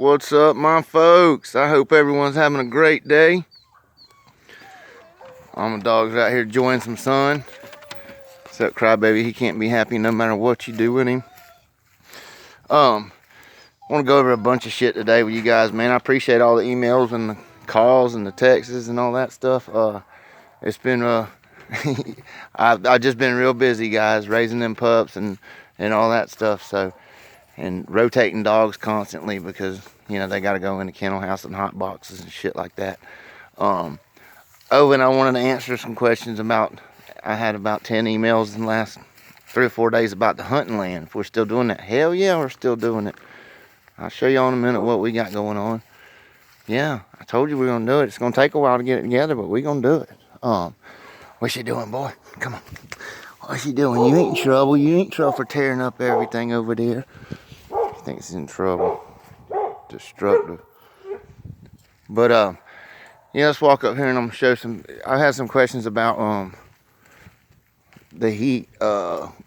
What's up, my folks? I hope everyone's having a great day. All my dogs out here enjoying some sun. Except Crybaby, he can't be happy no matter what you do with him. I want to go over a bunch of shit today with you guys, man. I appreciate all the emails and the calls and the texts and all that stuff. It's been I've just been real busy, guys, raising them pups and all that stuff. So, and rotating dogs constantly because they got to go in the kennel house and hot boxes and shit like that. And I wanted to answer some questions about. I had about 10 emails in the last 3 or 4 days about the hunting land. If we're still doing that, hell yeah, we're still doing it. I'll show you in a minute what we got going on. Yeah, I told you we are gonna do it. It's gonna take a while to get it together, but we gonna do it. What's you doing, boy? Come on. What's you doing? You ain't in trouble. You ain't in trouble for tearing up everything over there. He thinks he's in trouble. Destructive. But yeah, let's walk up here and I'm gonna show some. I had some questions about the heat,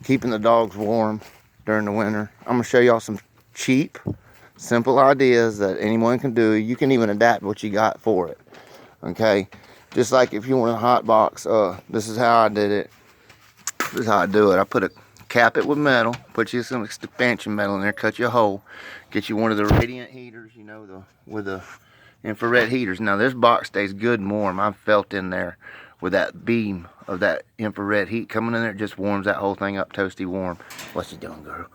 keeping the dogs warm during the winter. I'm gonna show y'all some cheap, simple ideas that anyone can do. You can even adapt what you got for it. Okay, just like if you want a hot box, this is how I did it. This is how I do it. I cap it with metal, put you some expansion metal in there, cut you a hole, get you one of the radiant heaters, with the infrared heaters. Now this box stays good and warm. I've felt in there with that beam of that infrared heat coming in there. It just warms that whole thing up toasty warm. What's you doing, girl?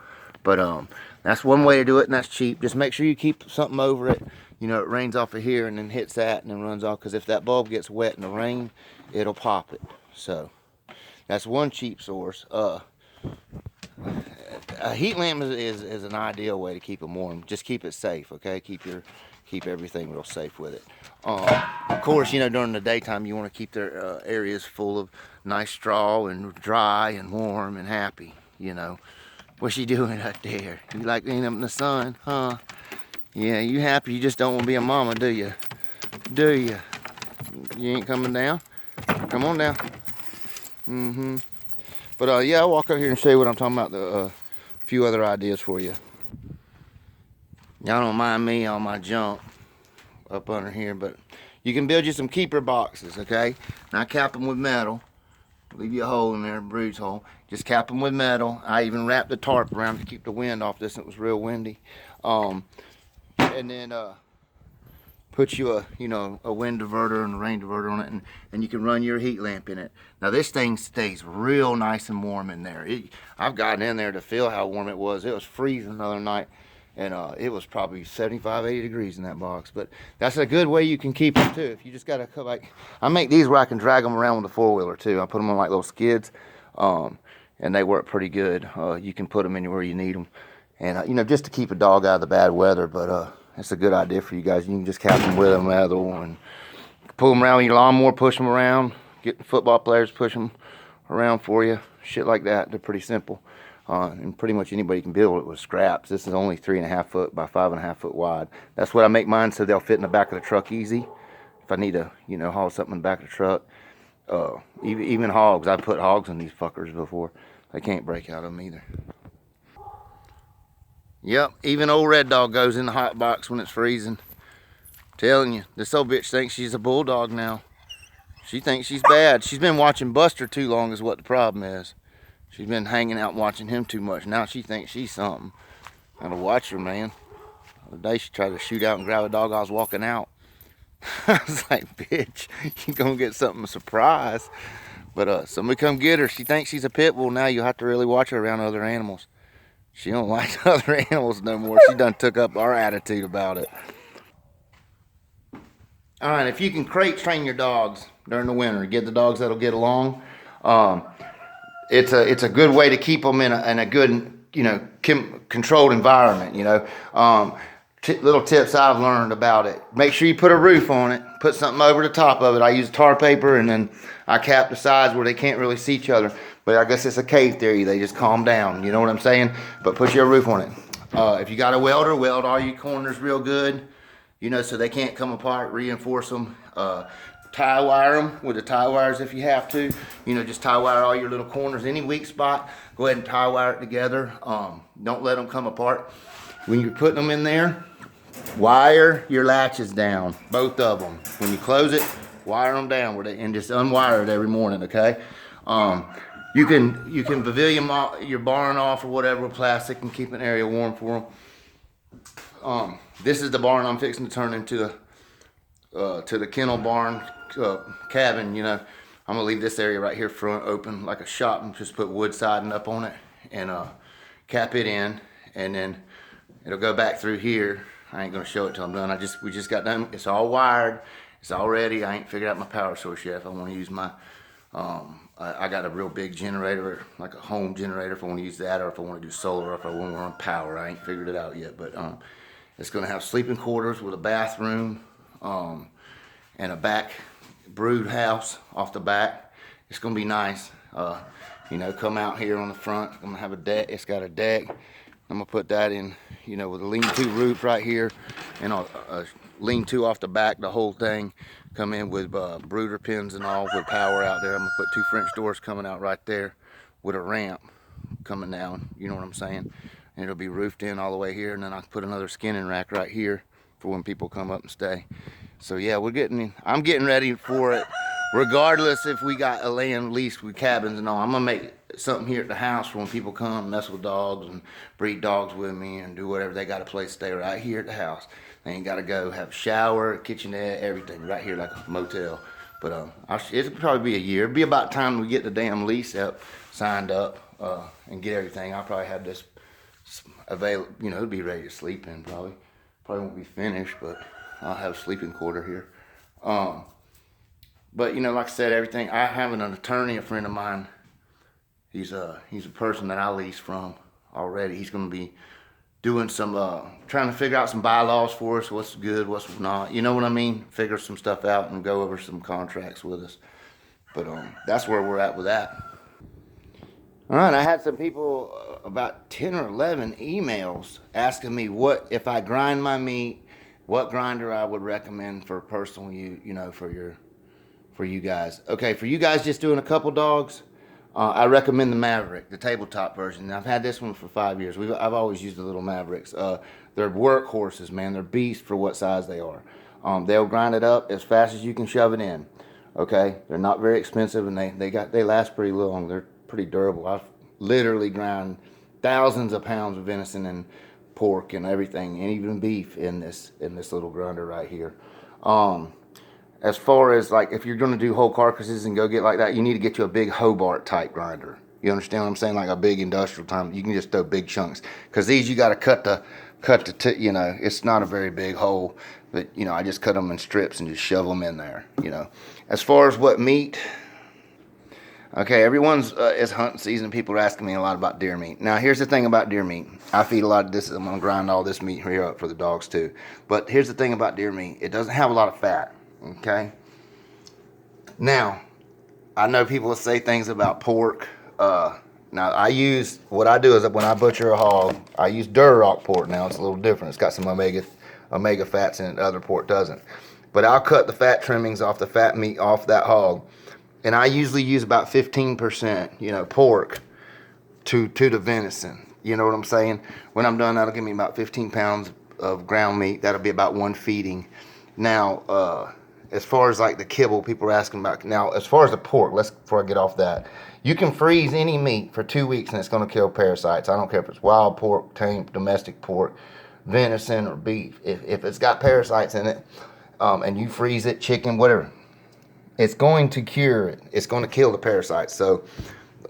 But that's one way to do it, and that's cheap. Just make sure you keep something over it. It rains off of here and then hits that and then runs off, because if that bulb gets wet in the rain, it'll pop it. So that's one cheap source. A heat lamp is an ideal way to keep them warm. Just keep it safe, okay? Keep everything real safe with it. Of course, during the daytime, you want to keep their areas full of nice straw and dry and warm and happy, What's she doing out there? You like being up in the sun, huh? Yeah, you happy? You just don't want to be a mama, do you? Do you? You ain't coming down? Come on down. But yeah, I'll walk up here and show you what I'm talking about. A few other ideas for you. Y'all don't mind me on my junk up under here, but you can build you some keeper boxes, okay? Now I cap them with metal. Leave you a hole in there, a bruise hole. Just cap them with metal. I even wrapped the tarp around to keep the wind off this. It was real windy. And then put you a wind diverter and a rain diverter on it, and you can run your heat lamp in it. Now this thing stays real nice and warm in there. I've gotten in there to feel how warm it was. It was freezing the other night, and it was probably 75, 80 degrees in that box. But that's a good way you can keep them too. If you just gotta I make these where I can drag them around with a 4-wheeler too. I put them on like little skids, and they work pretty good. You can put them anywhere you need them, and just to keep a dog out of the bad weather. But it's a good idea for you guys. You can just cap them with a metal and pull them around with your lawnmower, push them around, get football players, push them around for you, shit like that. They're pretty simple. And pretty much anybody can build it with scraps. This is only 3.5 foot by 5.5 foot wide. That's what I make mine so they'll fit in the back of the truck easy. If I need to, haul something in the back of the truck. Even hogs. I've put hogs in these fuckers before. They can't break out of them either. Yep, even old Red Dog goes in the hot box when it's freezing. Telling you, this old bitch thinks she's a bulldog now. She thinks she's bad. She's been watching Buster too long is what the problem is. She's been hanging out and watching him too much. Now she thinks she's something. Gotta watch her, man. The other day she tried to shoot out and grab a dog. I was walking out. I was like, bitch, you gonna get something a surprise. But somebody come get her. She thinks she's a Pitbull. Now you have to really watch her around other animals. She don't like other animals no more. She done took up our attitude about it. All right, if you can crate train your dogs during the winter, get the dogs that'll get along. It's a good way to keep them in a good, controlled environment. Little tips I've learned about it. Make sure you put a roof on it. Put something over the top of it. I use tar paper, and then I cap the sides where they can't really see each other. But I guess it's a cave theory. They just calm down. You know what I'm saying? But put your roof on it. If you got a welder, weld all your corners real good. So they can't come apart. Reinforce them. Tie wire them with the tie wires if you have to. Just tie wire all your little corners. Any weak spot, go ahead and tie wire it together. Don't let them come apart. When you're putting them in there, Wire your latches down, both of them. When you close it, wire them down and just unwire it every morning, okay? You can pavilion your barn off or whatever with plastic and keep an area warm for them. This is the barn I'm fixing to turn into to the kennel barn cabin. You know, I'm gonna leave this area right here front open like a shop and just put wood siding up on it and cap it in, and then it'll go back through here. I ain't gonna show it till I'm done. We just got done. It's all wired. It's all ready. I ain't figured out my power source yet. If I want to use my, I got a real big generator, like a home generator. If I want to use that, or if I want to do solar, or if I want to run power, I ain't figured it out yet. But it's gonna have sleeping quarters with a bathroom, and a back brood house off the back. It's gonna be nice. You know, come out here on the front. I'm gonna have a deck. It's got a deck. I'm gonna put that in, you know, with a lean-to roof right here, and a lean-to off the back, the whole thing. Come in with brooder pins and all with power out there. I'm gonna put 2 French doors coming out right there with a ramp coming down, you know what I'm saying? And it'll be roofed in all the way here, and then I'll put another skinning rack right here for when people come up and stay. So yeah, I'm getting ready for it. Regardless if we got a land lease with cabins and all, I'm gonna make something here at the house for when people come mess with dogs and breed dogs with me and do whatever. They got a place to stay right here at the house. They ain't gotta go have a shower, kitchenette, everything right here like a motel. But it'll probably be a year. It'll be about time we get the damn lease up, signed up, and get everything. I'll probably have this available. You know, it'll be ready to sleep in probably. Probably won't be finished, but I'll have a sleeping quarter here. But you know, like I said, everything. I have an attorney, a friend of mine. He's a person that I lease from already. He's going to be doing some trying to figure out some bylaws for us. What's good, what's not. You know what I mean? Figure some stuff out and go over some contracts with us. But that's where we're at with that. All right, I had some people, about 10 or 11 emails asking me what if I grind my meat, what grinder I would recommend for personal use, you know, for you guys. Okay, for you guys just doing a couple dogs, I recommend the Maverick, the tabletop version. I've had this one for 5 years. I've always used the little Mavericks. They're workhorses, man. They're beasts for what size they are. They'll grind it up as fast as you can shove it in. Okay, they're not very expensive, and they last pretty long. They're pretty durable. I've literally ground thousands of pounds of venison and pork and everything, and even beef in this little grinder right here. As far as like if you're going to do whole carcasses and go get like that, you need to get you a big Hobart type grinder. You understand what I'm saying? Like a big industrial time. You can just throw big chunks, because these you got to cut the you know, it's not a very big hole, but you know, I just cut them in strips and just shove them in there. You know, as far as what meat. Okay, everyone's it's hunting season. People are asking me a lot about deer meat. Now, here's the thing about deer meat. I feed a lot of this. I'm gonna grind all this meat here up for the dogs too. But here's the thing about deer meat. It doesn't have a lot of fat. Okay. Now, I know people say things about pork. Now, what I do is when I butcher a hog, I use Duroc pork. Now, it's a little different. It's got some omega fats in it. Other pork doesn't. But I'll cut the fat trimmings off the fat meat off that hog. And I usually use about 15%, you know, pork to the venison. You know what I'm saying? When I'm done, that'll give me about 15 pounds of ground meat. That'll be about one feeding. Now, as far as like the kibble, people are asking about. Now, as far as the pork, before I get off that, you can freeze any meat for 2 weeks and it's going to kill parasites. I don't care if it's wild pork, tame, domestic pork, venison, or beef. If it's got parasites in it, and you freeze it, chicken, whatever, it's going to cure it. It's going to kill the parasites. So,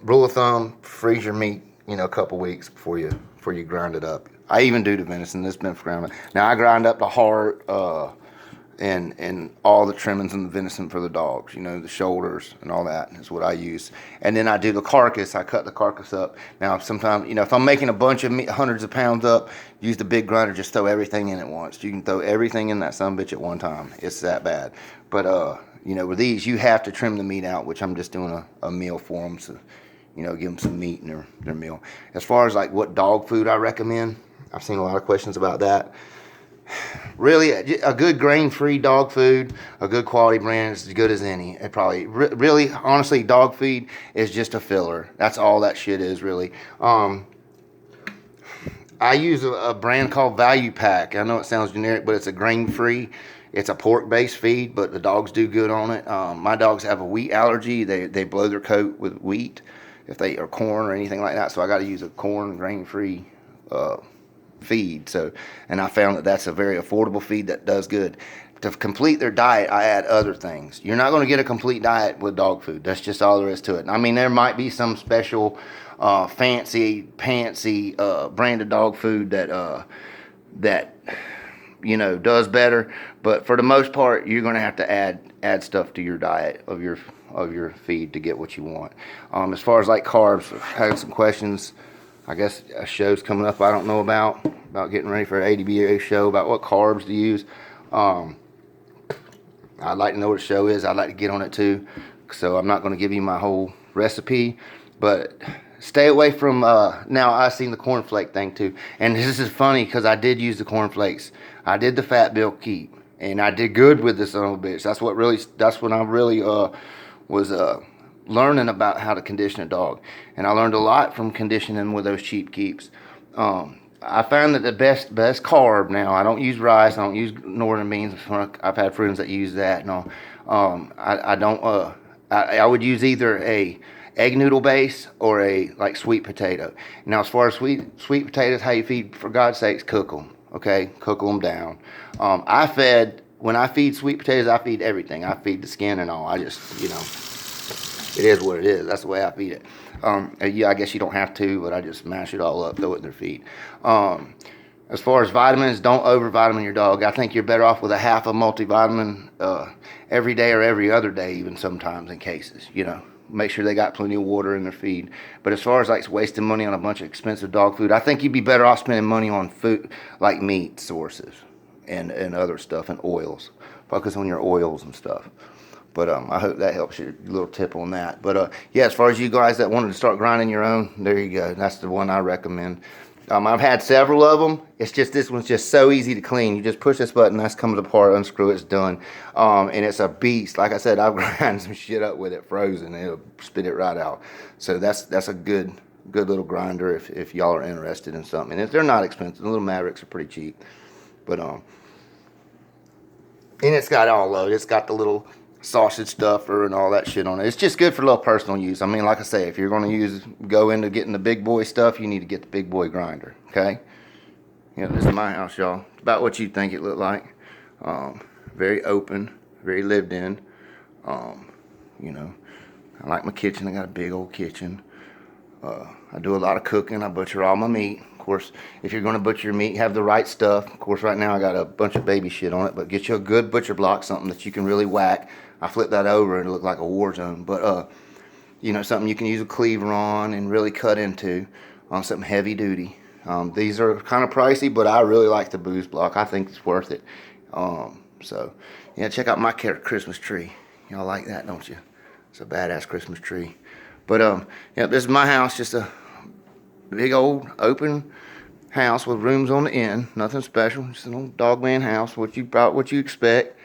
rule of thumb: freeze your meat, you know, a couple weeks before you grind it up. I even do the venison. This has been ground. Now I grind up the heart, and all the trimmings and the venison for the dogs, you know, the shoulders and all that is what I use. And then I do the carcass. I cut the carcass up. Now, sometimes, you know, if I'm making a bunch of meat, hundreds of pounds up, use the big grinder, just throw everything in at once. You can throw everything in that sumbitch at one time. It's that bad. But, you know, with these, you have to trim the meat out, which I'm just doing a meal for them. So, you know, give them some meat in their meal. As far as like what dog food I recommend, I've seen a lot of questions about that. Really, a good grain-free dog food, a good quality brand is as good as any. It probably, really, honestly, dog feed is just a filler. That's all that shit is, really. I use a brand called Value Pack. I know it sounds generic, but it's a grain-free. It's a pork-based feed, but the dogs do good on it. My dogs have a wheat allergy. They blow their coat with wheat if they or corn or anything like that. So I got to use a corn grain-free feed. So, and I found that that's a very affordable feed that does good. To complete their diet, I add other things. You're not going to get a complete diet with dog food. That's just all there is to it. I mean, there might be some special fancy branded dog food that does better, but for the most part, you're going to have to add stuff to your diet of your feed to get what you want. As far as like carbs, I had some questions. I guess a show's coming up I don't know about getting ready for an ADBA show about what carbs to use. I'd like to know what the show is. I'd like to get on it too. So I'm not going to give you my whole recipe, but stay away from, now I seen the cornflake thing too. And this is funny because I did use the cornflakes. I did the fat bill keep and I did good with this son of a bitch. That's when I really was learning about how to condition a dog. And I learned a lot from conditioning with those cheap keeps. I found that the best carb now, I don't use rice, I don't use northern beans. I've had friends that use that. No, I would use either a egg noodle base or a like sweet potato. Now, as far as sweet potatoes, how you feed, for God's sakes, cook them. Okay, cook them down. When I feed sweet potatoes, I feed everything. I feed the skin and all. I just, it is what it is. That's the way I feed it. Yeah, I guess you don't have to, but I just mash it all up, throw it in their feed. As far as vitamins, don't over-vitamin your dog. I think you're better off with a half a multivitamin every day or every other day, even sometimes in cases, Make sure they got plenty of water in their feed. But as far as like wasting money on a bunch of expensive dog food, I think you'd be better off spending money on food like meat sources and other stuff and oils. Focus on your oils and stuff. But I hope that helps you, a little tip on that. But yeah, as far as you guys that wanted to start grinding your own, there you go. That's the one I recommend. I've had several of them. It's just this one's just so easy to clean. You just push this button, that comes apart, unscrew it, it's done. And it's a beast. Like I said, I've ground some shit up with it frozen. It'll spit it right out. So that's a good little grinder if y'all are interested in something. And if they're not expensive, the little Mavericks are pretty cheap. But and it's got all of it. It's got the little sausage stuffer and all that shit on it. It's just good for a little personal use. I mean, like I say, if you're going to go into getting the big boy stuff, you need to get the big boy grinder, okay? This is my house, y'all. It's about what you think it looked like. Very open, very lived in. I like my kitchen. I got a big old kitchen. I do a lot of cooking. I butcher all my meat. Of course, if you're going to butcher your meat, have the right stuff. Of course, right now I got a bunch of baby shit on it, but get you a good butcher block, something that you can really whack. I flip that over and it look like a war zone. But, something you can use a cleaver on and really cut into on something heavy duty. These are kind of pricey, but I really like the booze block. I think it's worth it. So, yeah, check out my Christmas tree. Y'all like that, don't you? It's a badass Christmas tree. But, yeah, this is my house, just a big old open house with rooms on the end. Nothing special, just an old dog man house, what you expect.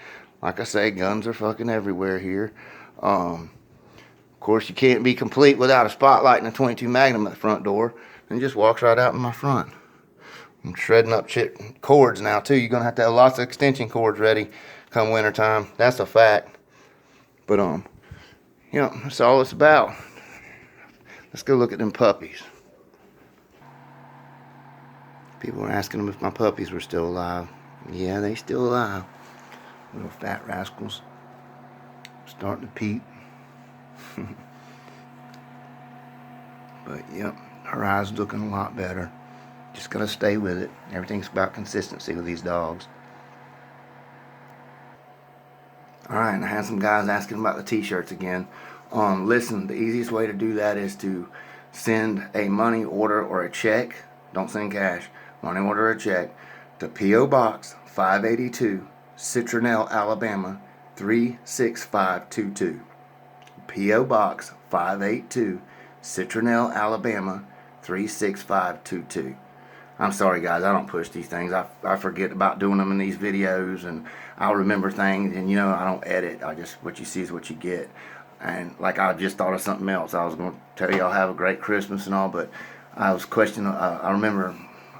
Like I say, guns are fucking everywhere here. Of course, you can't be complete without a spotlight and a 22 Magnum at the front door. And just walks right out in my front. I'm shredding up cords now, too. You're going to have lots of extension cords ready come wintertime. That's a fact. But, that's all it's about. Let's go look at them puppies. People were asking them if my puppies were still alive. Yeah, they still alive. Little fat rascals. Starting to peep. But, yep, her eyes looking a lot better. Just gotta stay with it. Everything's about consistency with these dogs. Alright, and I had some guys asking about the t-shirts again. Listen, the easiest way to do that is to send a money order or a check. Don't send cash. Money order or a check to P.O. Box 582, Citronelle, Alabama 36522. P.O. Box 582, Citronelle, Alabama 36522. I'm sorry, guys, I don't push these things. I forget about doing them in these videos, and I'll remember things, and I don't edit. What you see is what you get. And like I just thought of something else. I was going to tell y'all have a great Christmas and all, but I was questioning. I remember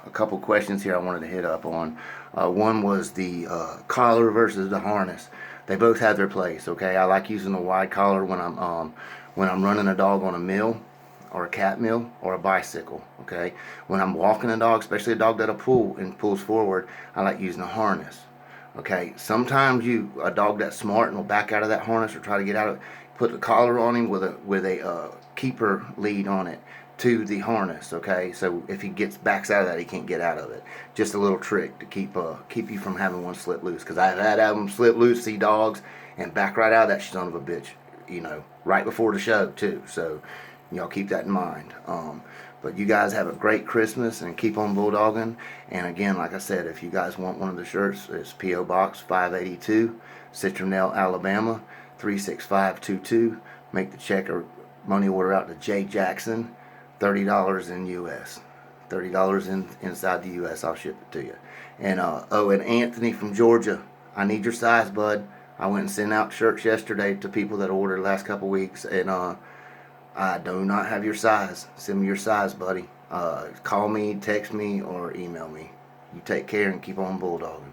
a couple questions here I wanted to hit up on. One was the collar versus the harness. They both have their place. Okay, I like using the wide collar when I'm running a dog on a mill, or a cat mill, or a bicycle. Okay, when I'm walking a dog, especially a dog that'll pull and pulls forward, I like using a harness. Okay, sometimes a dog that's smart and will back out of that harness or try to get out of it, put the collar on him with a keeper lead on it to the harness. Okay, so if he backs out of that, he can't get out of it. Just a little trick to keep you from having one slip loose, because I've had them slip loose, see dogs, and back right out of that son of a bitch, right before the show too. So y'all keep that in mind. But you guys have a great Christmas and keep on bulldogging. And again, like I said, if you guys want one of the shirts, it's P.O. Box 582, Citronelle, Alabama 36522. Make the check or money order out to Jay Jackson. $30 in U.S. $30 inside the U.S. I'll ship it to you. And and Anthony from Georgia, I need your size, bud. I went and sent out shirts yesterday to people that ordered the last couple weeks, and I do not have your size. Send me your size, buddy. Call me, text me, or email me. You take care and keep on bulldogging.